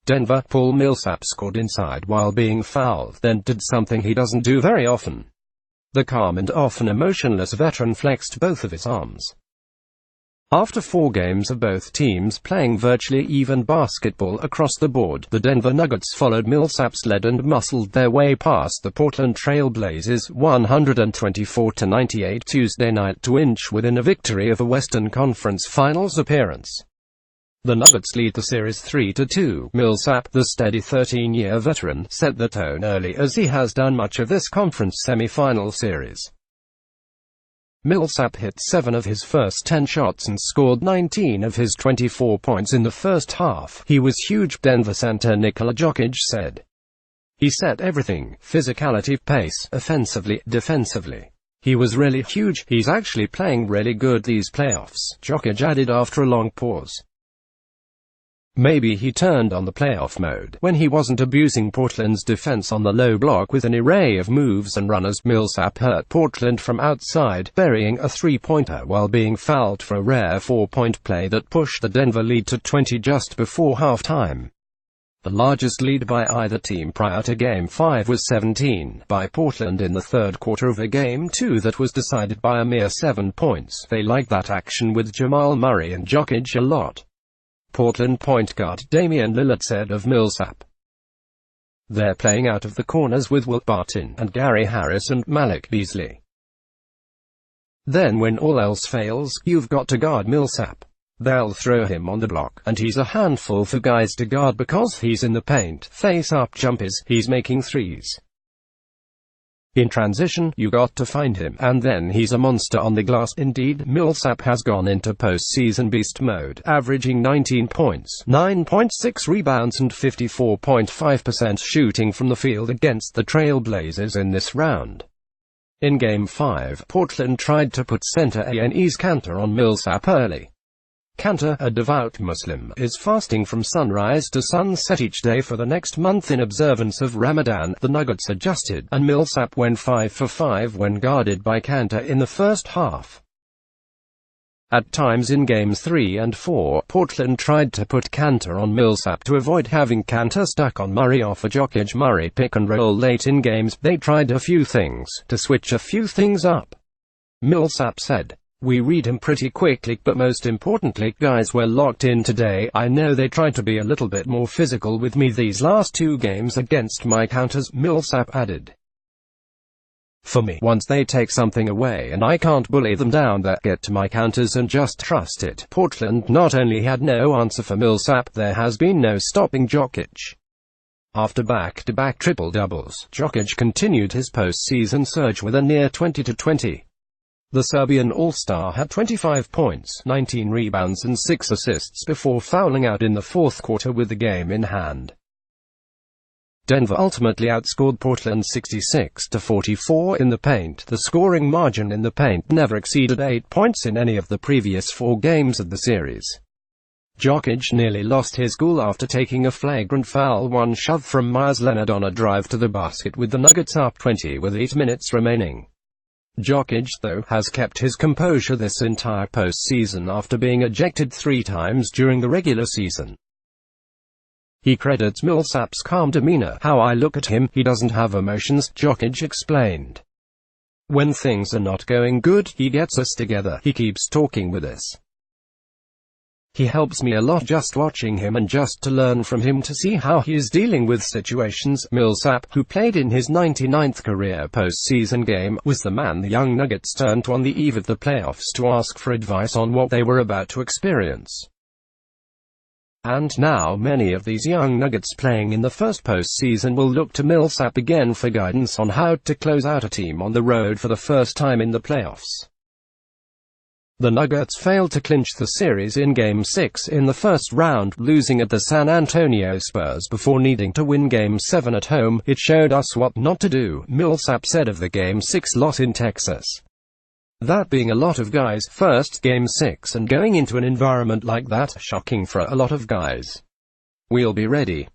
Denver. Paul Millsap scored inside while being fouled, then did something he doesn't do very often. The calm and often emotionless veteran flexed both of his arms. After 4 games of both teams playing virtually even basketball across the board, the Denver Nuggets followed Millsap's lead and muscled their way past the Portland Trail Blazers 124-98 Tuesday night to inch within a victory of a Western Conference Finals appearance. The Nuggets lead the series 3-2. Millsap, the steady 13-year veteran, set the tone early as he has done much of this conference semi-final series. Millsap hit 7 of his first 10 shots and scored 19 of his 24 points in the first half. He was huge, Denver center Nikola Jokic said. He set everything: physicality, pace, offensively, defensively. He was really huge. He's actually playing really good these playoffs, Jokic added after a long pause. Maybe he turned on the playoff mode when he wasn't abusing Portland's defense on the low block with an array of moves and runners. Millsap hurt Portland from outside, burying a 3-pointer while being fouled for a rare 4-point play that pushed the Denver lead to 20 just before halftime. The largest lead by either team prior to Game 5 was 17 by Portland in the third quarter of a Game 2 that was decided by a mere 7 points. They like that action with Jamal Murray and Jokic a lot. Portland point guard Damian Lillard said of Millsap. They're playing out of the corners with Will Barton and Gary Harris and Malik Beasley. Then when all else fails, you've got to guard Millsap. They'll throw him on the block, and he's a handful for guys to guard because he's in the paint. Face-up jumpers, he's making threes. In transition, you got to find him, and then he's a monster on the glass. Indeed, Millsap has gone into postseason beast mode, averaging 19 points, 9.6 rebounds and 54.5% shooting from the field against the Trail Blazers in this round. In Game 5, Portland tried to put center Enes Kanter on Millsap early. Kanter, a devout Muslim, is fasting from sunrise to sunset each day for the next month in observance of Ramadan. The Nuggets adjusted, and Millsap went 5 for 5 when guarded by Kanter in the first half. At times in Games 3 and 4, Portland tried to put Kanter on Millsap to avoid having Kanter stuck on Murray off a Jokic-Murray pick and roll late in games. They tried a few things to switch a few things up. Millsap said, "We read him pretty quickly, but most importantly, guys were locked in today. I know they tried to be a little bit more physical with me these last 2 games against my counters," Millsap added. "For me, once they take something away and I can't bully them down, they get to my counters and just trust it." Portland not only had no answer for Millsap, there has been no stopping Jokic. After back-to-back triple-doubles, Jokic continued his postseason surge with a near 20-20. The Serbian All-Star had 25 points, 19 rebounds and 6 assists before fouling out in the fourth quarter with the game in hand. Denver ultimately outscored Portland 66-44 in the paint. The scoring margin in the paint never exceeded 8 points in any of the previous 4 games of the series. Jokic nearly lost his cool after taking a flagrant foul one shove from Myers Leonard on a drive to the basket with the Nuggets up 20 with 8 minutes remaining. Jokic, though, has kept his composure this entire postseason after being ejected 3 times during the regular season. He credits Millsap's calm demeanor. "How I look at him, he doesn't have emotions," Jokic explained. "When things are not going good, he gets us together. He keeps talking with us. He helps me a lot just watching him and just to learn from him to see how he is dealing with situations." Millsap, who played in his 99th career postseason game, was the man the young Nuggets turned to on the eve of the playoffs to ask for advice on what they were about to experience. And now many of these young Nuggets playing in the first postseason will look to Millsap again for guidance on how to close out a team on the road for the first time in the playoffs. The Nuggets failed to clinch the series in Game 6 in the first round, losing at the San Antonio Spurs before needing to win Game 7 at home. "It showed us what not to do," Millsap said of the Game 6 loss in Texas. That being a lot of guys' first Game 6 and going into an environment like that, shocking for a lot of guys. "We'll be ready.